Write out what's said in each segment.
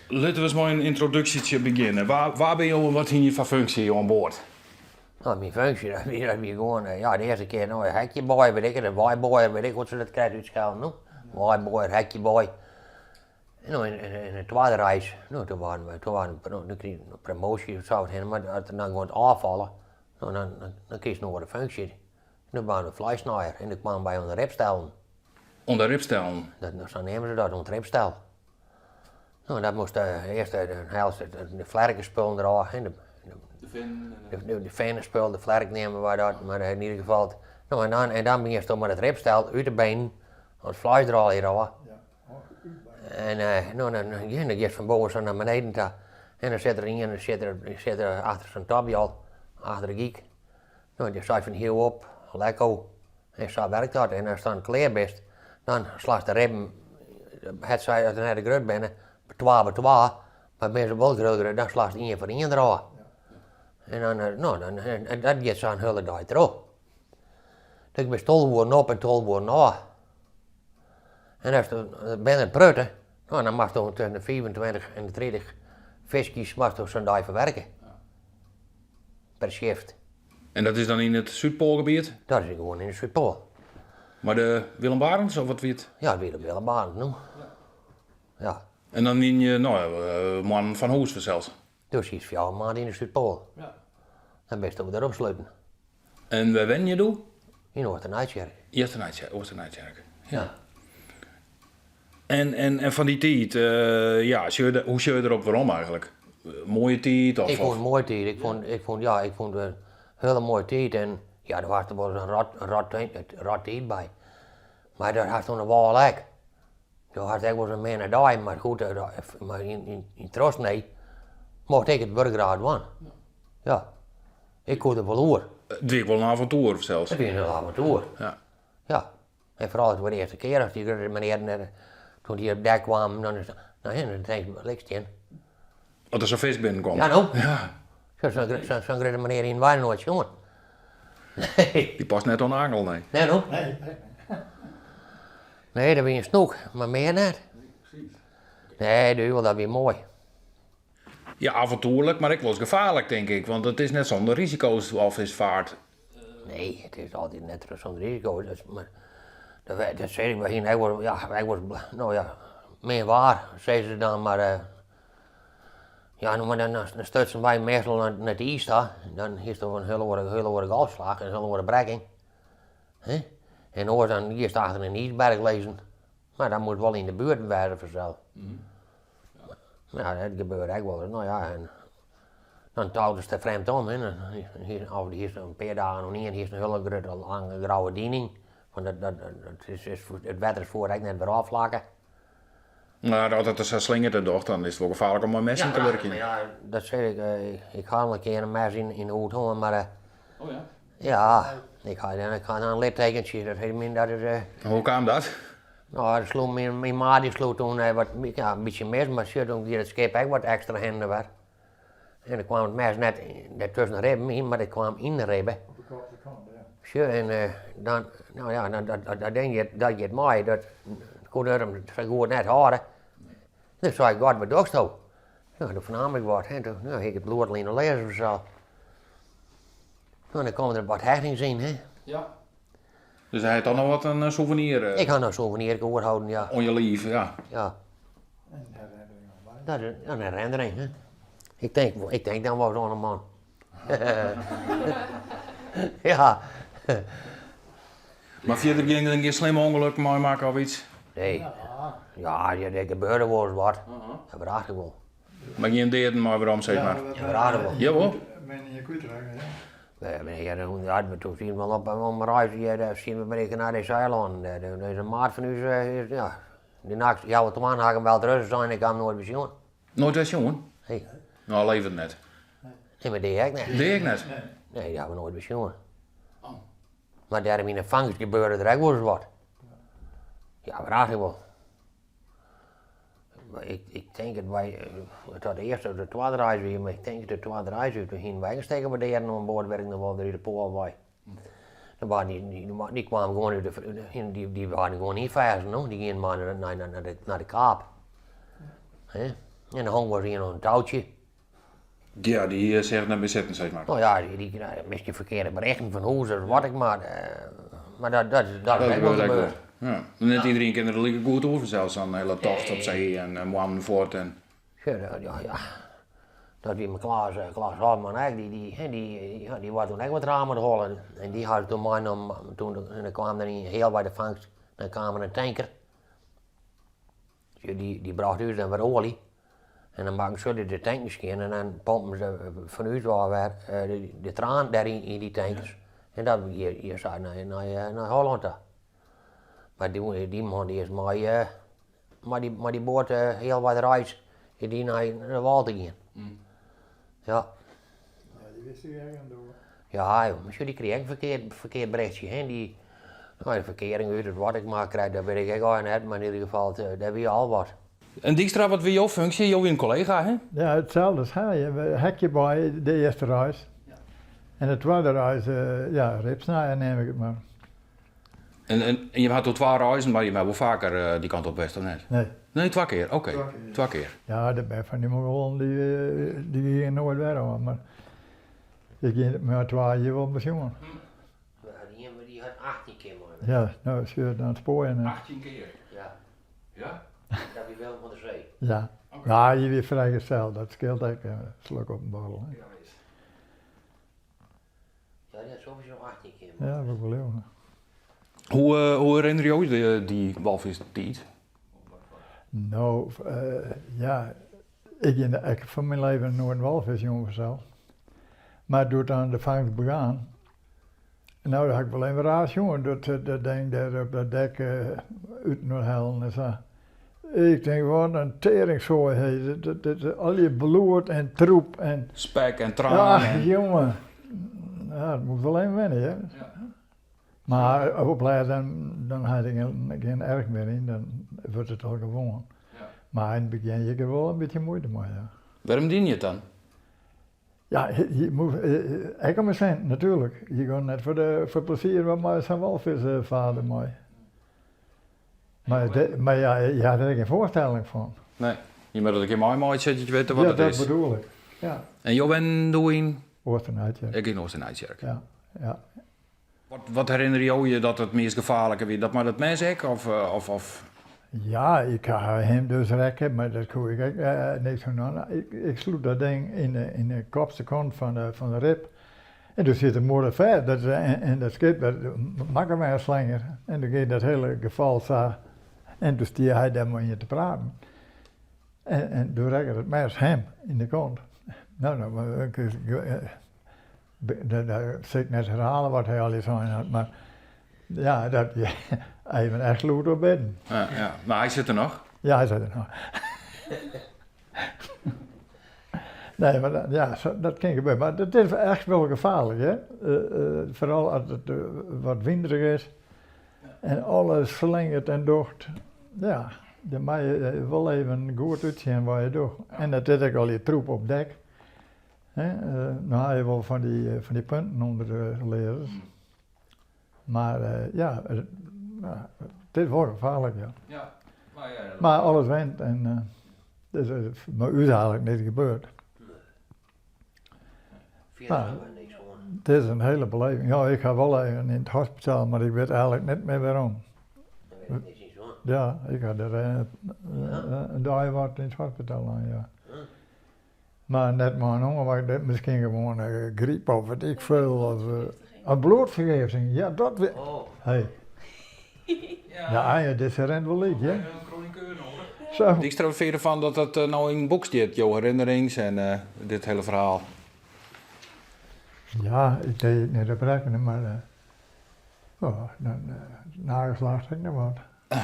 Laten we eens maar een introductietje beginnen. Waar ben je en wat in je van functie aan boord? Nou, mijn functie, dat is gewoon, de eerste keer een hekje boy, weet ik, een waaiboy, weet ik wat ze dat krijgt uitschalen, no? Waaiboy, hekje boy. En nou, in de tweede reis, nou, toen kreeg ik een promotie of zo, maar als er dan gewoon afvallen, nou, dan kreeg je nog een functie. En toen waren we vleesnaaier en ik kwam bij onze ripstellen. Onder ripstellen? Zo nemen ze dat, onder ripstel. Nou, dat moest eerst de helft, de vlerkenspullen eraf, en de vennenspul, de vlerk nemen we dat, maar in ieder geval. Nou, en dan ben je toch met het ripstel uit de benen, het vlees er al hier af. En nou, dan ga je van boven zo naar beneden toe. En dan zit er een, en zit er achter zo'n tabje al, achter de giek. Nou, die staat van hier op, lekker. En zo werkt dat. En als je dan klaar bent, dan slaat de ribben, het zij uit de grut binnen, bij 2, maar ben je wel groter, dan slaat je 1 voor 1 eraf. En dan, nou, en dat gaat zo'n hele dag terug. Dus ik ben 12 worden op en 12 worden af. En als je binnen prutten, nou, dan mag je tussen de 25 en de 30 visjes zo'n dag verwerken. Per shift. En dat is dan in het Zuidpoolgebied? Dat is gewoon in de Zuidpool. Maar de Willem Barends of wat wit? Ja, weer op Willem nu. Ja. En dan in je, man van Hoes zelfs? Dus is 4 maanden in de Zuidpool. Ja. Dan best we erop sluiten. En waar wen je doe? In Oostenrijkjerk. Oostenrijkjerk. Ja. En van die tijd, hoe zul je erop waarom eigenlijk? Mooie tijd? Of, Ik vond het een mooie tijd. Ik vond het een hele mooie tijd. En ja, er was er wel een rot tijd bij. Maar daar had toen een wel lek. Daar had ik wel een meer dag, maar goed, maar in Troost nee, mocht ik het burgerraad van. Ja. Ik kon het wel hoor. Het was wel een avontuur zelfs. Het was een avontuur. Ja. Ja. En vooral voor de eerste keer, als die meneer, toen die op dek kwam, dan is dan denk ik, ligt in. Dat er zo'n vis binnenkomt. Ja, nou. Ja. Zo'n grote meneer in Wijn nooit jongen. Nee. Die past net aan de angel, nee. Nee, nou. Nee, dat ben je snoek, maar meer net. Nee, dat is weer mooi. Ja, avontuurlijk, maar ik was gevaarlijk, denk ik. Want het is net zonder risico's of visvaart. Nee, het is altijd net zonder risico. Dat zei ik begin, hij was, nou ja, meer waar, zei ze dan, maar ja, maar dan stuitsen wij meestal naar het ijs, dan is er een hele worden afslag en een hele worden brekking. En hoor dan eerst achter een ijsberg lezen, maar dat moet wel in de buurt werden vanzelf. Ja, dat gebeurt echt wel. Nou ja, en dan touwden ze er vreemd om. Hè. Hier is een paar dagen nog niet en hier is een hele grote lange grauwe diening. Want het wetter is voor net weer afvlakken. Nou, als het er slingert en toch, dan is het wel gevaarlijk om een mes in te werken. Ja, dat zeg ik. Ik ga al een keer een mes in de hoed houden, maar Oh ja? ja, ik ga dan een littekentje. Dat heeft min dat is. Hoe kwam dat? Nou, dat sloeg mijn ma die sloeg toen een beetje mes, maar ze toen die het schip echt wat extra hinder werd. En dan kwam het mes net tussen de ribben in, maar het kwam in de ribben. Zo, en dan, nou ja, dan denk je dat je het mooi, dat kon hem goed net houden. Dus zei ik, wat bedoel je? Ja, toen vernam ik wat, en toen heb ik het bloed alleen lezen of zo. En dan komen er wat hechtingen in, hè. Ja. Dus hij had dan nog wat een souvenir? Ik had nog een souvenir gehoord houden, ja. On je lief, ja. Ja. Dat is een herinnering, hè. Ik denk dan wel zo'n man. Ja. Maar verder ging er een keer slim ongeluk mee maken of iets? Nee. Ja, er gebeurde wel eens wat. Dat vraag ik wel. Maar geen deden maar waarom, zeg maar. Ja, raden wel. Jawel. We hebben hier toen zien we wel op een reis hier, zien we breken naar deze eiland. Deze maat van u is, ja, die nacht, ja, wat toen had ik hem wel terug zijn, ik kan hem nooit bezien. Nooit eens jongen? Nee, Nou, leeft het net. nee, maar die heb ik niet. Deed ik net. Nee, die hebben we nooit bezien. Maar daar in de vangst gebeurde er ook wel eens wat. Ja, vraag ik wel. Maar ik denk het wij, het had de eerste of de tweede reis weer, maar ik denk de tweede reis weer, toen gingen wij steken we de heren aan boord, werkten wel door de pool bij. Die kwamen gewoon uit die waren gewoon niet vast, no? Die gingen maar naar de Kaap. En dan hangen we hier aan een touwtje. Ja, die zeggen naar bezetten, zeg maar. Nou ja, die misschien verkeerde berichten van hoe ze wat ik maar. Maar dat is wel gebeurd. Ja. Net iedereen kan er lekker goed over, zelfs aan een hele tocht op zee en Moamenvoort en... Ja. Dat wie mijn Klaas Hartman eigenlijk, die was toen echt wat ramen te hollen. En die had toen mij en dan kwam er heel bij de vangst, dan kwam er een tanker. Die bracht u dan weer olie. En dan maken ze de tankers in en dan pompen ze vanuit waar weer de traan daarin in die tankers. En dat hier zei naar Holland. Maar die man die is maar die boot heel wat reis die naar de water ging. Ja. Ja, die wist ik ergens door. Ja, misschien die kreeg een verkeerd berichtje. Hè? De verkering uit het wat ik maar krijg, daar ben ik ook net, maar in ieder geval, daar weet je al wat. En Dijkstra, wat wil jouw functie? Jou weer een collega, hè? Ja, hetzelfde als hij. Hekje bij de eerste reis. Ja. En de tweede reis, ribsnijden neem ik het maar. En je had tot 2 reizen, maar je bent wel vaker die kant op west, of net? Nee. Nee, 2 keer, oké. 2 keer. Ja, de ben van die Mongolen die gingen nooit weer aan, maar ik ging met 2 jaar wel pensioen. Die had 18 keer maar. Ja, nou is je aan het sporen. 18 keer? Ja. Ja? Dat je wel van de zee. Ja. Ja, je weer vrijgesteld, dat scheelt ook een slok op een borrel. Hè. Ja, die had sowieso 18 keer. Ja, dat wil ik wel. Hoe herinner je je die walvistijd? Nou, ik ging eigenlijk van mijn leven nooit een walvisjongen zelf. Maar door dan de vangst begaan, nou, dan had ik wel een raar jongen, dat ding daar op dat dek uit naar hellen en zo. Ik denk, wat een teringzooi, al je bloed en troep en... Spek en tranen. Ja, jongen. Ja, dat moet wel even wennen, hè. Ja. Maar op dan had ik geen erg meer in, dan wordt het al gewoon. Ja. Maar in het begin heb ik er wel een beetje moeite mee, ja. Waarom dien je het dan? Ja, je moet, ik om zijn, natuurlijk. Je gaat net voor plezier wat mij zijn walvisvader mee. Maar ja, je had er geen voorstelling van. Nee, je moet dat een keer mooi zet, je weet wat het is. Ja, dat bedoel ik. Ja. En jou ben doing? Oostenrijtjerk. Ik in Oostenrijtjerk. Ja. Wat herinner je dat het meest gevaarlijke weer? Dat maar dat mes ik of? Ja, ik ga hem dus rekken, maar dat kon ik niks aan. Ik sloeg dat ding in de kopste kant van de rib. En toen zit een moeder ver, en dat schip werd makkelijk een slinger. En toen ging dat hele geval zo. En toen stier hij daar maar in te praten. En toen rekkerde het mes hem in de kont. Nou, dat zit ik net herhalen wat hij al eens aan had, maar ja, dat je even echt sloeg op bedden. Ja, maar hij zit er nog? Ja, hij zit er nog. Nee, maar dat kan gebeuren. Maar dat is echt wel gevaarlijk, hè. Vooral als het wat winderig is en alles slingert en docht. Ja, dan moet je wel even goed uitzien waar je doet. En dat is ook al je troep op dek. Nou had je wel van die punten onder de leders. Maar het is wel gevaarlijk, ja. Maar alles wint en dus maar u is eigenlijk niet gebeurd. Het is een hele beleving. Ja, ik ga wel even in het hospitaal, maar ik weet eigenlijk niet meer waarom. Ja, ik had er een dag wat in het hospitaal aan, ja. Maar net maar een ongemak, misschien gewoon griep of wat ik veel, of een bloedvergiftiging. Ja, dat weer. Hey. Ja, dit is er wel lief, hè? Zo. Ik stel verder van dat het nou in een boek zit, jouw herinnerings en dit hele verhaal. Ja, ik deed het niet op rekenen, maar dan nageslacht ik nog wat.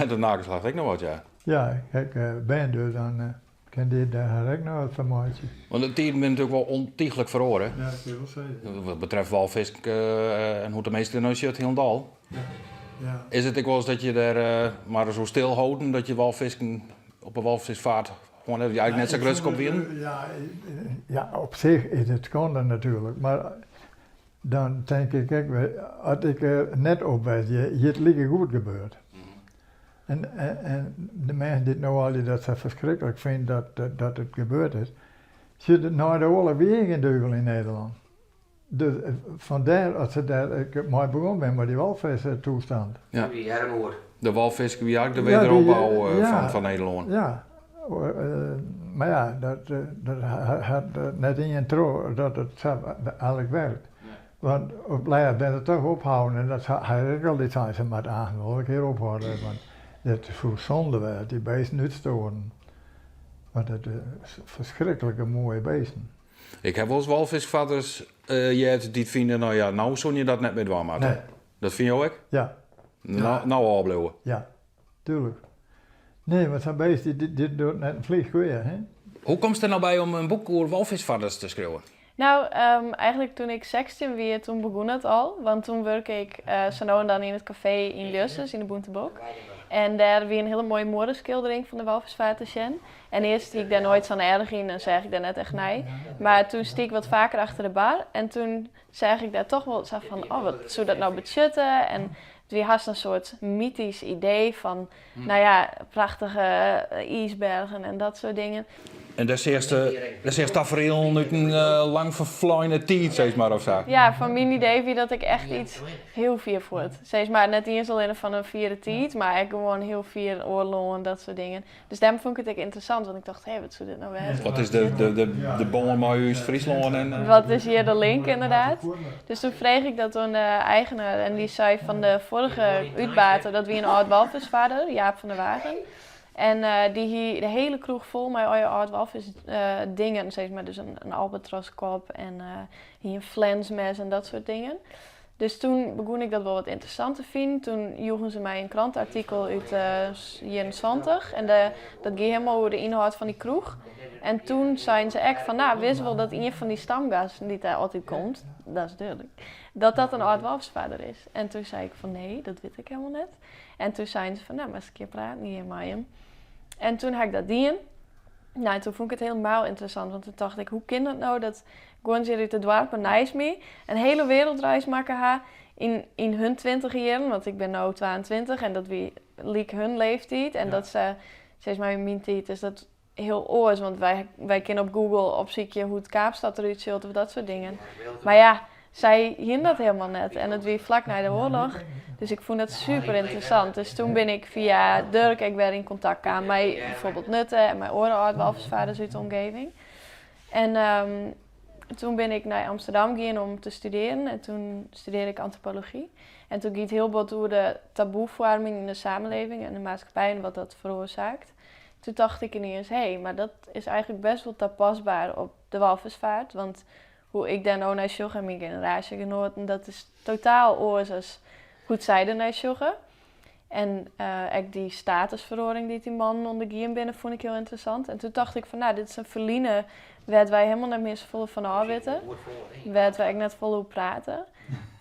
De nageslacht ik nog wat, ja. Ja, ik ben dus dan kan dit daar ook nog wat van maken. Want de tien bent natuurlijk wel ontiegelijk verhoren. Ja, dat wil zeggen. Wat betreft walvis en hoe de meeste nou zit heel dal. Ja. Is het ook wel eens dat je daar maar zo stil houden dat je walvisken op een walvisvaart gewoon eigenlijk net zo rustig op winnen? Ja, op zich is het schande natuurlijk, maar dan denk ik, als ik er net op weet, je het liggen goed gebeurt. En de mensen die nou al die dat ze verschrikkelijk vinden dat het gebeurd is, zitten naar de oorlog weer geen duivel in Nederland. Dus vandaar dat ze daar, ik maar begonnen ben met die walvistoestand. Ja. Die armoede. De walvis, wie eigenlijk de Ja, wederopbouw ja. van Nederland. Ja, maar ja, dat had net in je trouw dat het zo eigenlijk werkt. Want op later ben je toch ophouden en dat hij ook al die tijd ze met aan wil ik hier ophouden, want het is zo zonde werd, die beesten uitstoren. Want het is verschrikkelijke mooie beesten. Ik heb wel eens walvisvatters die vinden, nou ja, nou zon je dat net met warm Nee. Dat vind je ook? Ja, Nou al blijven. ja, tuurlijk. Nee, maar zo'n beest die doet net een vlieg weer, hè? Hoe komt het er nou bij om een boek over walvisvatters te schrijven? Nou, eigenlijk toen ik 16 was, toen begon het al. Want toen werk ik zo nou en dan in het café in Lusses, in de Boentebok. En daar weer een hele mooie moordenschildering van de walvisvaart te zien. En eerst stiek ik daar nooit zo erg in en zeg ik daar net echt nee. Maar toen stiek ik wat vaker achter de bar. En toen zeg ik daar toch wel zo van, oh wat zou dat nou budgetten? En het was een soort mythisch idee van, nou ja, prachtige ijsbergen en dat soort dingen. En dat is tafereel uit een lang vervloeide tijd, zeg maar, of zo. Ja, van mijn idee wie dat ik echt iets heel vier voort. Zeg maar net niet eens alleen van een vierde tijd, maar ik gewoon heel vier oorlog en dat soort dingen. Dus daarom vond ik het ook interessant, want ik dacht, hé, wat zou dit nou wezen? Wat is de Bommelmaaihuis Friesland en... Wat is hier de link inderdaad? Dus toen vreeg ik dat aan de eigenaar en die zei van de vorige uitbater dat wie een oud walvisvader, Jaap van der Wagen. En die hier de hele kroeg vol met oud walvis dingen, zeg maar, dus een albatroskop en hier een flensmes en dat soort dingen. Dus toen begon ik dat wel wat interessant te vinden. Toen joegen ze mij een krantartikel uit 21 en dat ging helemaal over de inhoud van die kroeg. En toen zeiden ze echt van, nou, wist wel dat een van die stamgasten die daar altijd komt, dat is duidelijk, dat een oud walvisvader is. En toen zei ik van, nee, dat weet ik helemaal niet. En toen zeiden ze van, nou, maar eens een keer praten hier met hem. En toen had ik dat dien. Nou, en toen vond ik het helemaal interessant, want toen dacht ik, hoe kan het nou dat gewoon ze uit het dorp nice mee een hele wereldreis maken ha in hun 20 jaar, want ik ben nu 22 en dat liek hun leeftijd en dat ze, zeg maar in mijn tijd is dat heel oors, want wij kunnen op Google opzoeken hoe het Kaapstad eruit ziet of dat soort dingen. Maar ja, zij hielden dat helemaal net en het weer vlak na de oorlog. Dus ik vond dat super interessant. Dus toen ben ik via Dirk weer in contact gekomen met bijvoorbeeld Nutte en mijn oud walvisvaders uit de omgeving. En toen ben ik naar Amsterdam gegaan om te studeren en toen studeerde ik antropologie. En toen ging het heel wat over de taboevorming in de samenleving en de maatschappij en wat dat veroorzaakt. Toen dacht ik ineens, hé, maar dat is eigenlijk best wel toepasbaar op de walvisvaart. Want hoe ik daar nou naar joggen en mijn generatiegenoten, dat is totaal oors hoe zij er naar joggen. En ook die statusverhoring die man onderging binnen vond ik heel interessant. En toen dacht ik van, nou, dit is een verliezen waar wij helemaal niet meer zoveel van afweten. Waar wij net volop praten.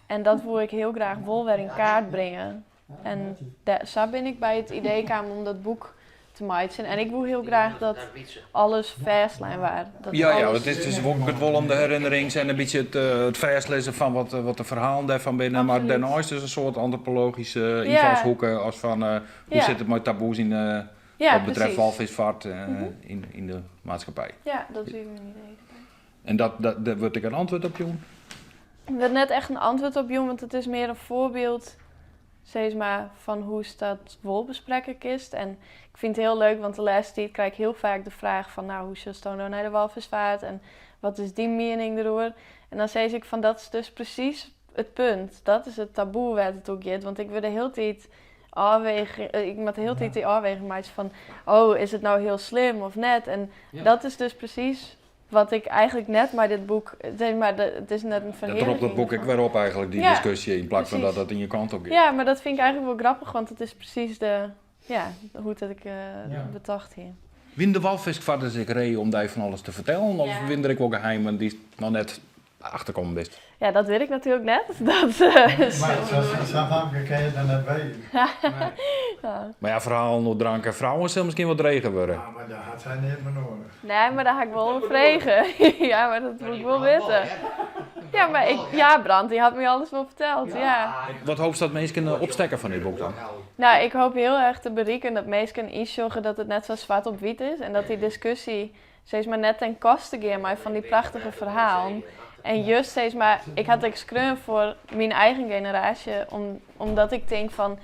En dat wil ik heel graag wel weer in kaart brengen. En zo ben ik bij het idee gekomen om dat boek te maken. En ik wil heel graag dat alles fastlijn was. Ja, het is ook het wel om de herinnering en een beetje het verslezen van wat de verhalen daarvan binnen. Absoluut. Maar daarnaast is een soort antropologische invalshoeken als van hoe zit het met taboes in wat betreft precies. walvisvaart in de maatschappij. Ja, dat wil ik me niet even. En daar word ik een antwoord op, Joen? Ik wil net echt een antwoord op Jong, want het is meer een voorbeeld zeg maar, van hoe ze dat wel bespreken is. En ik vind het heel leuk, want de laatste tijd krijg ik heel vaak de vraag van, nou, hoe zit het nou naar de walvisvaart en wat is die mening erover? En dan zeg ik van, dat is dus precies het punt. Dat is het taboe waar het ook gaat, want ik wil de hele tijd ik moet de hele tijd die afweging maken van, oh, is het nou heel slim of net? En dat is dus precies wat ik eigenlijk net maar dit boek, zeg maar, het is net een verheerlijking. Dat roept dat boek ik weer op eigenlijk, die discussie, in plaats van dat het in je kant op gaat. Ja, maar dat vind ik eigenlijk wel grappig, want het is precies hoe dat ik bedacht hier. Win de walvisvatters ik reed om daar van alles te vertellen? Of win ik wel geheimen die nog net achterkomen best? Ja, dat weet ik natuurlijk net. Dat, Maar zo vaak kan je dan net weten. Maar ja, verhalen door drank en vrouwen zullen misschien wat regen worden. Ja, maar dat had zij niet meer nodig. nee, maar daar ga ik wel op vregen. Ja, maar dat moet ik wel weten. Ja, maar Brand, die had me alles wel verteld, ja. Wat hoop je dat mensen opstekken van dit boek dan? Nou, ik hoop heel erg te bereiken dat mensen iets zorgen dat het net zo zwart op wit is. En dat die discussie steeds maar net ten koste gaat maar van die prachtige verhalen. En juist steeds maar, ik had extreem voor mijn eigen generatie, omdat ik denk van,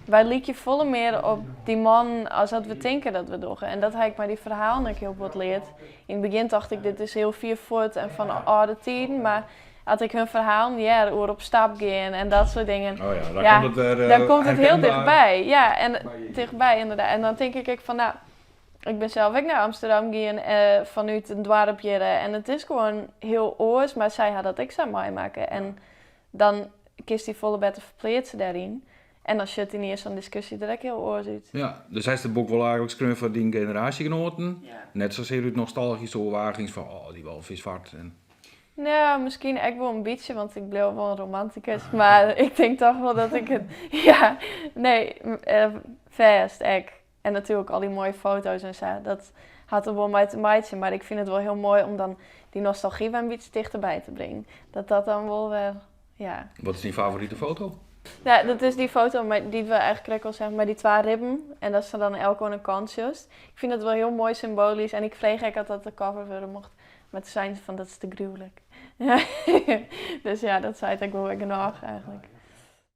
wij lieken volle meer op die man als dat we denken dat we doen. En dat heb ik maar die verhalen ook heel wat leerd. In het begin dacht ik, dit is heel vier voet en van oude tijden, maar had ik hun verhaal, ja, oor op stap gaan en dat soort dingen. Oh ja, komt het weer, dan komt het heel herkenbaar. dichtbij. Ja, en dichtbij inderdaad. En dan denk ik van, nou, ik ben zelf ook naar Amsterdam gaan vanuit een dorpje en het is gewoon heel oors, maar zij had dat ik zou meemaken. En dan kiest die volle beter verpleegd daarin. En dan zit in eerst zo'n discussie direct heel oors uit. Ja, dus hij is het boek wel eigenlijk schreven voor die generatiegenoten. Ja. Net zozeer uit nostalgische overwagings van, die walvisvaart. En... Nou, misschien echt wel een beetje, want ik bleef wel een romanticus. Maar ik denk toch wel dat ik het... Ja, nee, vast, echt. En natuurlijk al die mooie foto's en zo. Dat had er wel mee te maken. Maar ik vind het wel heel mooi om dan die nostalgie wel een beetje dichterbij te brengen. Dat dan wel weer, ja. Wat is die favoriete foto? Ja, dat is die foto die we eigenlijk al zeggen, met die 2 ribben. En dat is dan elk aan een kant juist. Ik vind het wel heel mooi symbolisch. En ik vreeg eigenlijk dat de cover worden mocht. Maar toen zeiden ze van, dat is te gruwelijk. Ja. Dus ja, dat zei ik wel genoeg eigenlijk.